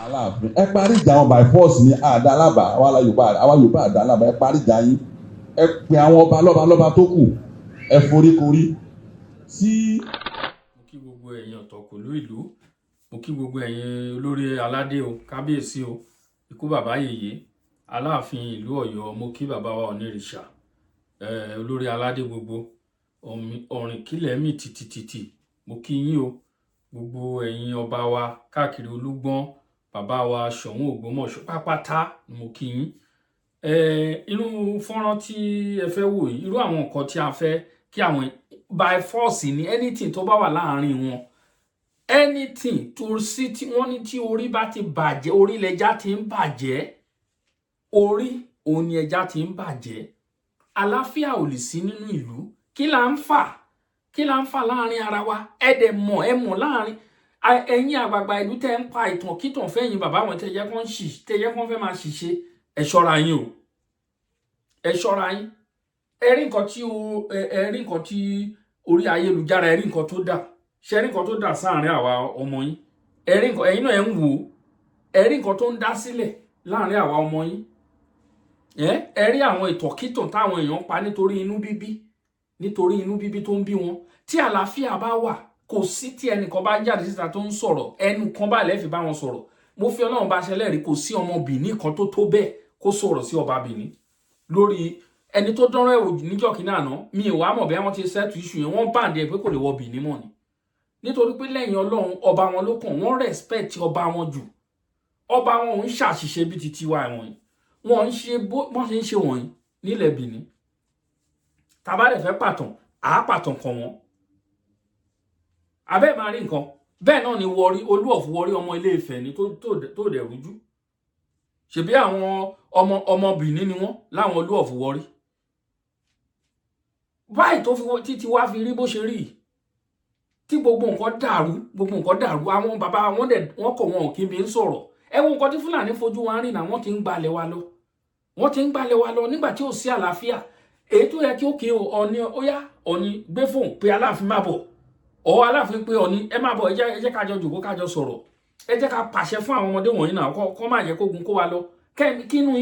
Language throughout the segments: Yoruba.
Aláàfin ẹ parí ìjà wọn by force ní àdálábà àwa Yorùbá àdálábà ẹ parí ìjà yín ẹ pè àwọn ọba lọ́ba tó kù ẹ foríkorí sí. mo kí gbogbo ẹ̀yin ọ̀tọ̀kùlú ìlú, mo kí gbogbo ẹ̀yin olórí aládé o, kábíyèsí o, ikú bàbá yèyé Aláàfin ìlú Ọ̀yọ́, mo kí bàbá wa Onírìṣà, olórí aládé gbogbo, ọ̀rìn kílẹ̀ mì tìtìtìtì, mo kí yín o, gbogbo ẹ̀yin ọba wa káàkiri Olúgbọ́n, bàbá wa Ṣọ̀ún Ògbómọ̀ṣọ́ pápátá ni mo kí yín. Inú fọ́nrán tí ẹ fẹ́ wò yìí, irú àwọn nǹkan tí a fẹ́ kí àwọn by force ní anything tó bá wà láàrin wọn, anything tó sí tí wọ́n ní tí orí bá ti bàjẹ́, orí lẹja ti ń bàjẹ́, orí òun ni ẹja ti ń bàjẹ́, àlàáfíà ò lè sí nínú ìlú. Kí là ń fà láàrin ara wa? Ẹ mọ̀ láàrin ẹ̀yin àgbààgbà ìlú tẹ́ ń pa ìtàn kítàn fẹ́yìn bàbá wọn tẹ́ yẹ kán fẹ́ máa ṣìṣe. Ẹ ṣọ́ra yín o, ẹ ṣọ́ra yín. Ẹ rí nǹkan tí orí ayélujára, ẹ rí nǹkan tó dà, ṣe rí nǹkan tó dà sáàrin àwa ọmọ yín, ẹ rí nǹkan, ẹ̀yin náà ẹ ń wò ó, ẹ rí nǹkan tó ń dá sílẹ̀ láàrin àwa ọmọ yín. Ẹ rí àwọn ìtọ̀kítàn táwọn èèyàn pa nítorí inú bíbí tó ń bí wọn. Tí àlàáfíà bá wà, kò sí tí ẹnìkan bá jáde síta tó ń sọ̀rọ̀, ẹnu kan bá lẹ́fì bá wọn sọ̀rọ̀. Mo fi Ọlọ́run bá ṣẹlẹ́rìí, kò sí ọmọ Benin kan tó bẹ́ẹ̀ kó sọ̀rọ̀ sí ọba Benin lórí ẹni tó dánrọ́ ẹ̀wò níjọ́ kìíní àná. Mi ò wá mọ̀ bí wọ́n ti settle issue yẹn, wọ́n bàǹdì ẹ̀ pé kò lè wọ Benin mọ́ ni, nítorí pé lẹ́yìn Ọlọ́run ọba wọn ló kàn, wọ́n respect ọba wọn jù. Ọba wọn ò ń ṣàṣìṣe bí ti tiwa ẹ̀wọ̀n yìí, wọ́n ń ṣe bọ́n ṣe ń ṣe wọ̀nyí nílẹ̀ Benin. Tàbá dẹ̀ fẹ́ pàtàn, àá pàtàn kàn wọ́n. Abẹ́ máa rí nǹkan bẹ́ẹ̀ náà ni Warri, Olú of Warri ọmọ Ilé Ifẹ̀ ni tó dẹ̀ rújú. Ṣebí àwọn ọmọ Benin ni wọ́n láwọn Olú of Warri. Báyìí tó fi títí wá fi rí bó ṣe rí, tí gbogbo nǹkan dàrú, àwọn bàbá wọn kọ̀ wọn ò kí n bí ń sọ̀rọ̀. Ẹ wo nǹkan tí Fúlàní fojú wa rìn náà, wọ́n ti ń gbalẹ̀ wa lọ nígbà tí ò sí àlàáfíà. Èyí tó yẹ kí ó kí Ọọ̀ni, ó yá Ọọ̀ni gbé fóònù pé Aláàfin má bọ̀, Aláàfin pé Ọọ̀ni ẹ má bọ̀, ẹ jẹ́ ká jọ jòkó ká jọ sọ̀rọ̀, ẹ jẹ́ ká pàṣẹ fún àwọn ọmọdé wọ̀nyí náà kọ́ má jẹ́ kógun kó wa lọ, kínú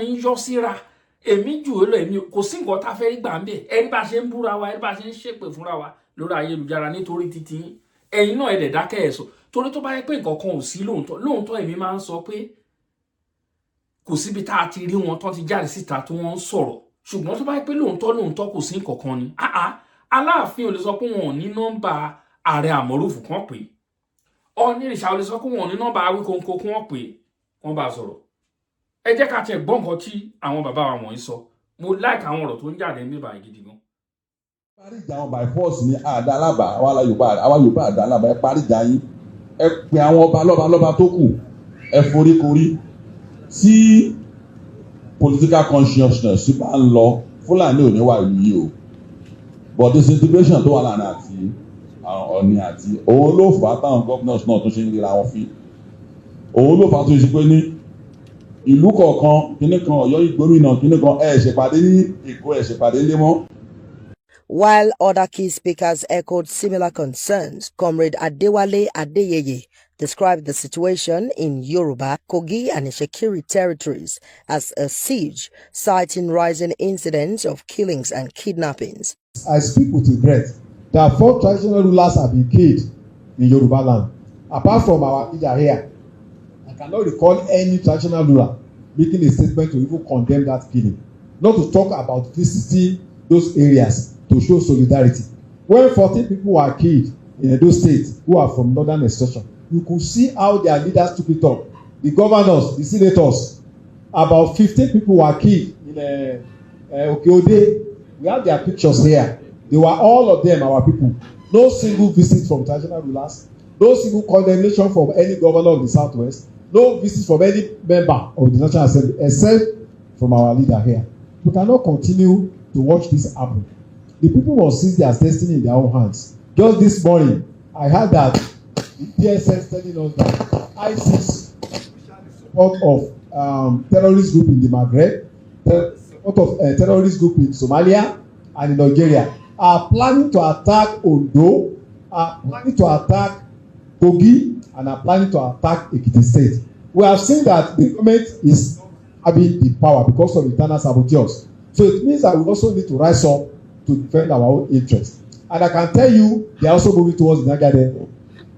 yín yọ síra. Èmi jù ú lọ, èmi kò sí nǹkan tá a fẹ́ gbà ń bẹ̀. Ẹni bá ṣe ń búra wa, ẹni bá ṣe ń ṣépè fúnra wa lórí ayélujára nítorí títí yín, ẹ̀yin náà ẹ̀dẹ̀ dákẹ́ ẹ̀ sọ. Torí tó bá yẹ pé nǹkan kan ò sí lóòótọ́ èmi máa ń sọ pé kò síbi tá a ti rí wọn tán ti jáde síta tí wọ́n ń sọ̀rọ̀. Ṣùgbọ́n tó bá yẹ pé lóòótọ́ kò sí nǹkan kan ni, Aláàfin ò lè sọ pé wọn ò ní nọ́mbà ààrẹ Àmọ̀rúfù kan pé, Onírìṣà ò lè sọ pé wọn ò ní nọ́mbà Awíkonko kan pé wọ́n bá sọ̀rọ̀. Ẹ jẹ́ ká tiẹ̀ gbọ́ nǹkan tí àwọn bàbá wa wọ̀nyí sọ. Mo like àwọn ọ̀rọ̀ tó ń jáde níbà gidi gan. Parí ìjà wọn by force ní àdálábà àwa Yorùbá àdálábà ẹ parí ìjà yín ẹ pè àwọn ọba lọ́ba tó kù ẹ foríkorí sí political consciousness bá ń lọ. Fúlàní ò ní wà ìlú yìí o, but disintegration tó wà láàrin àti Ọọ̀ni àti òun ló fà á táwọn governors náà tó ṣe ń ríra wọn fi, òun ló fà á tó ṣe pé ní ìlú kọ̀ọ̀kan kíní kan Ọ̀yọ́ gómìnà kíní kan ṣèpàdé ní Èkó ṣèpàdé lé mọ́. While other key speakers echoed similar concerns, Comrade Adewale Adeyeye described the situation in Yoruba, Kogi and Ishekiri territories as a siege, citing rising incidents of killings and kidnappings. I speak with regret that 4 traditional rulers have been killed in Yoruba land. Apart from our leader here, I cannot recall any traditional ruler making a statement to even condemn that killing. Not to talk about visiting those areas to show solidarity. When 14 people were killed in Edo State who are from northern extraction, you could see how their leaders took it up. The governors, the senators, about 15 people were killed in Okeode. We have their pictures here. They were all of them our people. No single visit from traditional rulers, no single condemnation from any governor of the Southwest, no visit from any member of the National Assembly, except from our leader here. We cannot continue to watch this happen. The people must seize their destiny in their own hands. Just this morning, I heard that the DSS telling us that ISIS, support of terrorist group in the Maghreb, support of terrorist group in Somalia and in Nigeria, are planning to attack Ondo, are planning to attack Kogi, and are planning to attack Ekiti State. we have seen that the government is having the power because of internal saboteurs. So it means that we also need to rise up to defend our own interests. And I can tell you, they are also moving towards the Niger Delta.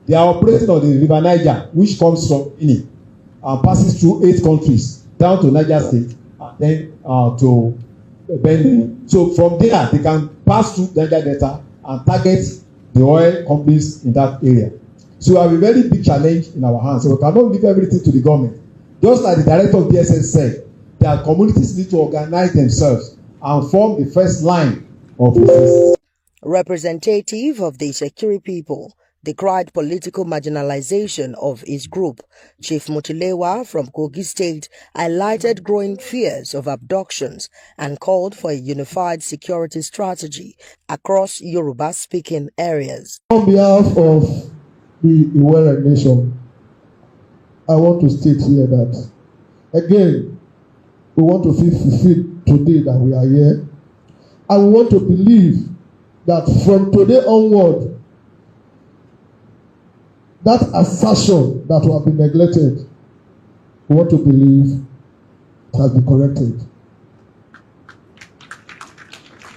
They are operating on the River Niger, which comes from Guinea and passes through 8 countries down to Niger State and then to Benin. So from there, they can pass through Niger Delta and target the oil companies in that area. So we have a very big challenge in our hands. So we cannot leave everything to the government. Just like the director of DSS said, that communities need to organize themselves and form the first line of resistance. Representative of the Sekiri people decried political marginalization of his group. Chief Motilewa from Kogi State highlighted growing fears of abductions and called for a unified security strategy across Yoruba-speaking areas. On behalf of the Iwere Nation, I want to state here that, again, we want to feel fulfilled today that we are here. And we want to believe that from today onward, that assertion that will have been neglected, we want to believe it has been corrected.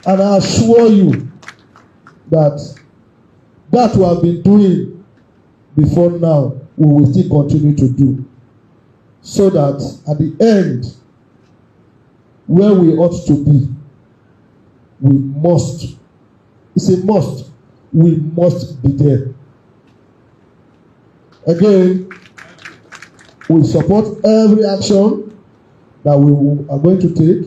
And I assure you that that we have been doing before now, we will still continue to do. So that at the end, where we ought to be, we must, it's a must, we must be there. Again, we support every action that we are going to take.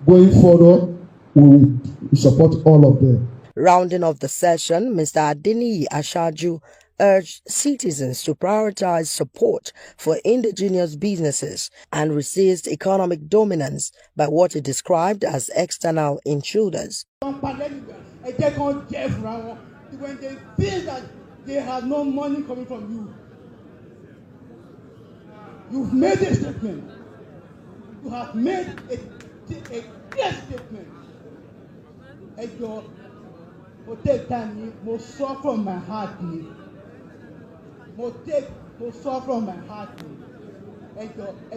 Going forward, we will support all of them. Rounding off the session, Mr. Adeniyi Ashaju urged citizens to prioritize support for indigenous businesses and resist economic dominance by what he described as external intruders. When they feel that they have no money coming from you, you've made a statement. You have made a clear statement. Mo take time, mo sọ from my heart ni. Mo sọ from my heart ni. Ẹ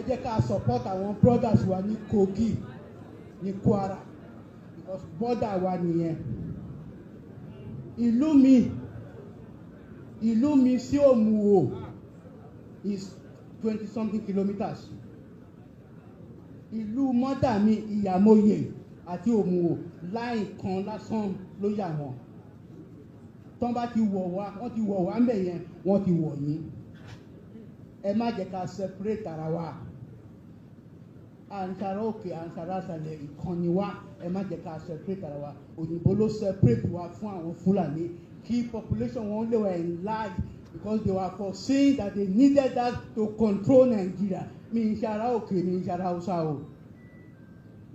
jẹ́ ká support our brothers wa ní Kogi, ní Kwara, because border wa nìyẹn. Ìlú mi sí Òmùwò is 20-something kilometers. Ìlú mọ́dà mi Ìyàmóye àti Òmùwò láì kan lásán ló yà wọ́n. Tọ́n bá ti wọ̀ wá, wọ́n ti wọ̀ wá ń bẹ̀ yẹn, wọ́n ti wọ̀ yín. Ẹ má jẹ́ ká separate ara wa. Àǹsàrà òkè àǹsàrà àṣàlẹ̀ ìkànnì wa, ẹ má jẹ́ ká separate ara wa. Òyìnbó ló separate wa fún àwọn Fúlàní kí population wọn lè wà enlarged because they were foreseeing that they needed that to control Nigeria. Mi ìṣàrà òkè mi ìṣàrà Hausa o.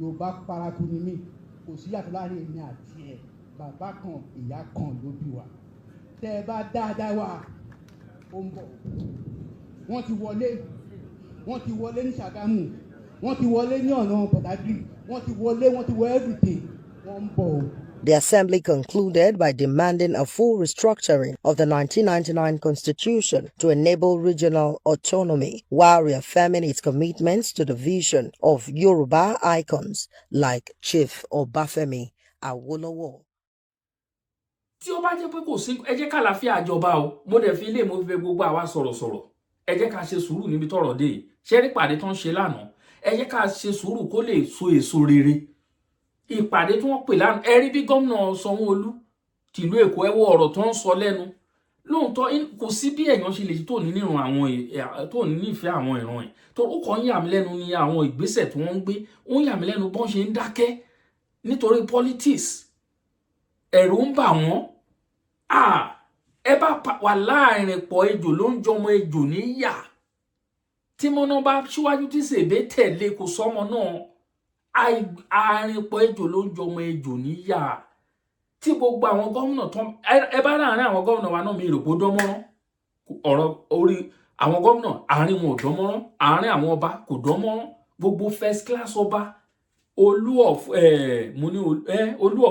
Yorùbá paraku ni mí, kò sí yàtọ̀ láàrin èmi àti ẹ̀, bàbá kan ìyá kan ló bí wa. Tẹ́ ẹ bá dáadáa wà, ó ń bọ̀. Wọ́n ti wọlé ní Ṣàgámù, wọ́n ti wọlé ní ọ̀nà Pọ̀tàgì, wọ́n ti wọ everything, wọ́n ń bọ̀ o. The assembly concluded by demanding a full restructuring of the 1999 constitution to enable regional autonomy, while reaffirming its commitments to the vision of Yoruba icons like Chief Obafemi Awolowo. Tí ó bá jẹ́ pé kò sí, ẹ jẹ́ ká láfíà àjọba o, mo dẹ̀ fi ilé mo fi fẹ́ gbogbo àwa sọ̀rọ̀sọ̀rọ̀, ẹ jẹ́ ká ṣe sùúrù níbi tọ́rọ̀ dé, ṣé rí pàdé tán ṣe lánàá, ẹ jẹ́ ká ṣe sùúrù kó lè so èso rere. Ìpàdé tí wọ́n pè lánàá, ẹ rí bí gómìnà Sanwó-Olú tìlú Èkó, ẹ wo ọ̀rọ̀ tó ń sọ lẹ́nu. Lóòótọ́ kò sí bí èèyàn ṣe lè tó ní nírun àwọn tó ní nífẹ̀ẹ́ àwọn ìran ẹ̀. Tó ó kàn ń yà mí lẹ́nu ní àwọn ìgbésẹ̀ tí wọ́n ń gbé, ó ń yà mí lẹ́nu bọ́n ṣe ń dákẹ́ nítorí politics. Ẹ̀rù ń bà wọ́n. Ẹ bá wà láàrin pọ̀ ejò ló ń jọmọ ejò níyà. Tí mọ́nà bá síwájú tí sèbé tẹ̀lé kò sọ́mọ náà. Àárín pọ̀ ejò ló ń jọmọ ejò níyà. Tí gbogbo àwọn gómìnà tán ẹ bá láàrin àwọn gómìnà wa náà mi rò pé ó dánmọ́rán. Ọ̀rọ̀ orí àwọn gómìnà àárín wọn ò dánmọ́rán, àárín àwọn ọba kò dánmọ́rán. Gbogbo first class ọba, Olú of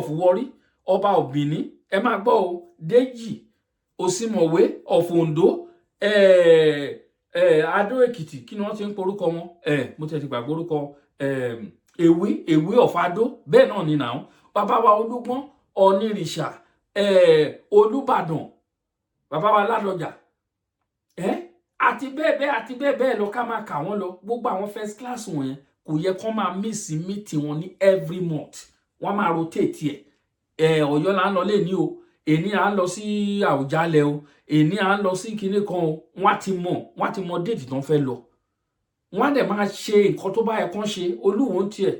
Warri, ọba of Benin, ẹ máa gbọ́ o, Déjì Òsímọ̀wé of Ondo, Adó Èkìtì kí ni wọ́n ti ń porúkọ wọn mo ti gbàgbé orúkọ Èwé of Adó bẹ́ẹ̀ náà ni náà bàbá wa Olúgbọ́n Ọ̀nìrìṣà Olúbàdàn bàbá wa Ládọjà àti bẹ́ẹ̀ bẹ́ẹ̀ lọ ká máa kà wọ́n lọ gbogbo àwọn first class wọ̀nyẹn kò yẹ kó máa miss meeting wọn ní every month wọ́n máa rotate Ọ̀yọ́ là ń lọ lé ní o èní à ń lọ sí Àwùjalẹ̀ o èní à ń lọ sí kinní kan o wọ́n ti mọ déètì tó ń fẹ́ lọ wọ́n á dẹ̀ máa ṣe nǹkan tó bá yẹ kán ṣe Olúwo ń tiẹ̀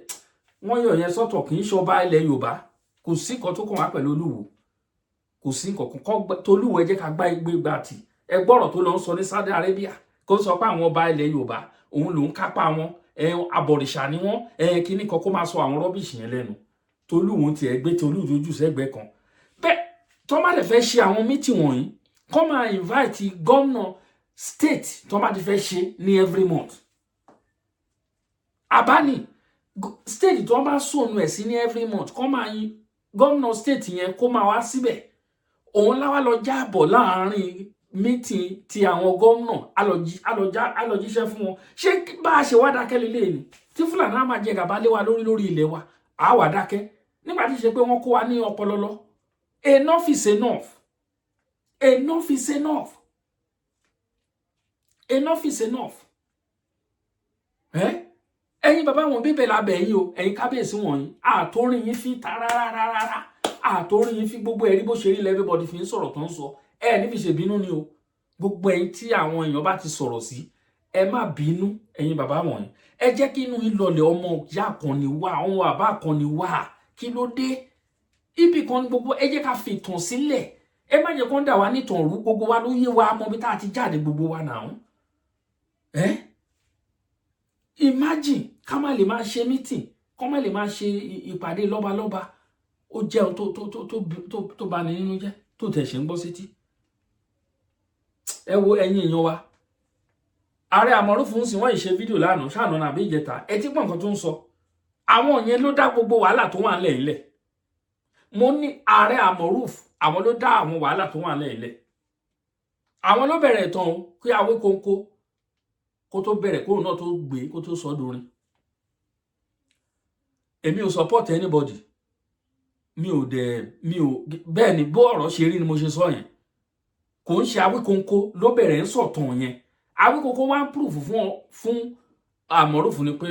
wọ́n yọ yẹn sọ́tọ̀ kì í ṣọba ilẹ̀ Yorùbá kò sí nǹkan tó kàn wá pẹ̀lú Olúwo kò sí nǹkan kan tolúwo ẹ jẹ́ ká gbá gbégbá tì ẹ gbọ́rọ̀ tó lọ ń sọ ní Saudi Arabia kó sọ pé àwọn ọba ilẹ̀ Yorùbá òun ló ń kápá wọn abọ̀rìṣà ni wọ́n kinní kan kó máa sọ àwọn rọ́bìṣì yẹn lẹ́nu tolúwo ń tiẹ̀ gbé tolúwo ojú sẹ́gbẹ̀ẹ́ kan bẹ́ẹ̀ tó má lè fẹ́ ṣe àwọn meeting wọ̀nyí kó máa invite gómìnà state tó má ti fẹ́ ṣe ní every month abani state tó bá sọnù ẹ̀ sí ní every month kó máa yin gómìnà state yẹn kó máa wá síbẹ̀ òun láwa lọ jábọ̀ láàrin meeting ti àwọn gómìnà alọjíṣẹ́ fún wọn ṣé bá a ṣe wá dákẹ́ lélẹ̀ ni tí Fúlàní á máa jẹ gàba lé wa lórí ilẹ̀ wa á wà dákẹ́ nígbà tí ṣe pé wọ́n kó wa ní ọpọlọlọ enough is enough enough is enough enough is enough ẹ̀yin bàbá wọn bíbẹ̀ lábẹ́ yín o ẹ̀yin kábíyèsí wọ̀nyí àtòrin yín fi tarararara àtòrin yín fi gbogbo ẹ̀rí bó ṣe rí everybody fi ń sọ̀rọ̀ tó ń sọ ní fi ṣe bínú ni o gbogbo ẹ̀yin tí àwọn èèyàn bá ti sọ̀rọ̀ sí ẹ má bínú ẹ̀yin bàbá wọ̀nyí ẹ jẹ́ kí inú yín lọlẹ̀ ọmọ ìyá kan ni wá ọmọ bàbá kan ni wá kí ló dé ibì kan ní gbogbo ẹ jẹ́ ká fi ìtàn sílẹ̀ ẹ má jẹ́ kó ń dà wá nítàn rú gbogbo wa ló yé wa mọ bí tá a ti jáde gbogbo wa náà imagine ká má lè máa ṣe meeting ká má lè máa ṣe ìpàdé lọ́balọ́ba ó jẹun tó bá ní nínú jẹ́ tó tẹ̀ ṣe ń gbọ́ sétí ẹ wo ẹ̀yin èèyàn wa Ààrẹ Àmọ̀rúfù ń sìn wọ́n ìṣe fídíò lánàá ṣáàná nàbí ìjẹta ẹ ti gbọ́ nǹkan tó ń sọ àwọn yẹn ló dá gbogbo wàhálà tó wà ńlẹ̀ ilẹ̀ mo ní Ààrẹ Àmọ̀rúfù àwọn ló dá àwọn wàhálà tó wà ńlẹ̀ ilẹ̀ àwọn ló bẹ̀rẹ̀ ìtàn kí Awíkonko kó tó bẹ̀rẹ̀ kóun náà tó gbé kó tó sọ dorin èmi ò support anybody mi ò bẹ́ẹ̀ ni bó ọ̀rọ̀ ṣe rí ni mo ṣe sọ yẹn kò ń ṣe Awíkonko ló bẹ̀rẹ̀ ń sọ̀tàn yẹn Awíkonko wá ń proof fún Àmọ̀rúfù ni pé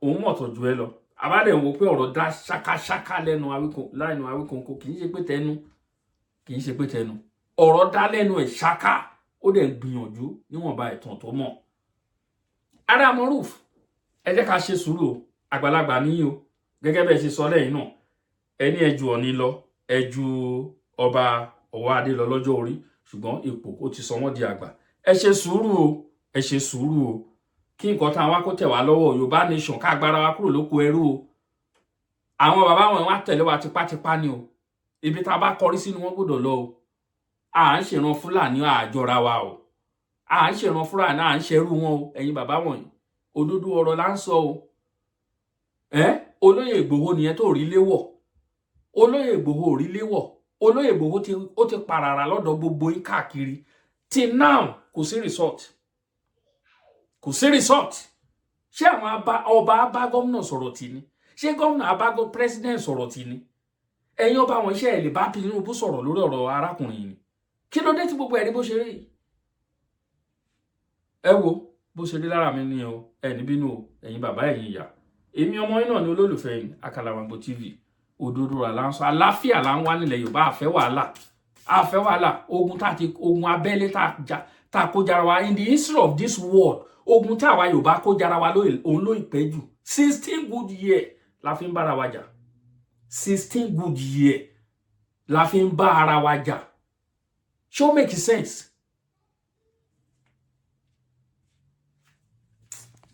òun mọ̀tọ̀ ju ẹ lọ àbádẹ̀ wo pé ọ̀rọ̀ dá ṣákáṣáká lẹ́nu Awíkonko kì í ṣe pé tẹnu ọ̀rọ̀ dá lẹ́nu ẹ̀ ṣáká ó dẹ̀ gbìyànjú níwọ̀nba ìtàn tó mọ̀ Ààrẹ Àmọ̀rúfù ẹ jẹ́ ká ṣe sùúrù o àgbàlagbà níyì o gẹ́gẹ́ bẹ́ẹ̀ ṣe sọ lẹ́yìn náà ẹni ẹjù Ọ̀ọ̀ni lọ ẹjù ọba Ọwọ́adé lọ lọ́jọ́ orí ṣùgbọ́n ipò ó ti sọ wọ́n di àgbà ẹ ṣe sùúrù o kí nǹkan táwọn wá kó tẹ̀ wá lọ́wọ́ Yorùbá nation ká agbára wa kúrò lóko ẹrú o àwọn bàbá wọn wá tẹ̀lé wa tipátipá ni o ibi tá a bá kọrí sínú wọn gbọ́dọ̀ lọ o à ń ṣèràn Fúlàní àjọra wa o à ń ṣèràn Fúlàní à ń ṣerú wọn o ẹ̀yin bàbá wọ̀nyí òdodo ọ̀rọ̀ là ń sọ o Olóyè Ìgbòho nìyẹn tó rí léwọ̀ Olóyè Ìgbòho ò rí léwọ̀ Olóyè Ìgbòho ó ti parara lọ́dọ̀ gbogbo yín káàkiri till now kò sí resort ṣé àwọn ọba bá gómìnà sọ̀rọ̀ tì ní ṣé gómìnà bá president sọ̀rọ̀ tì ní ẹ̀yin ọba wọn ṣe ẹ̀ lè bá Tinubu sọ̀rọ̀ lórí ọ̀rọ̀ arákùnrin yìí kí ló dé tí gbogbo ẹ̀rí bó ṣe rí ẹ wo bó ṣe rí lára mi ni o ẹni bínú o ẹ̀yin bàbá ẹ̀yin ìyá èmi ọmọ yín náà ni olólùfẹ́ yín Àkàlàmàgbò TV òdodo rà là ń sọ àlàáfíà là ń wá nílẹ̀ Yorùbá àfẹ́ wàhálà ogun abẹ́lé tá a kó jara wa in the history of this world ogun tí àwa Yorùbá kó jara wa òun ló ìpẹ́ jù 16 good year la fi ń bára wa jà 16 good year la fi ń bá ara wa jà ṣó make sense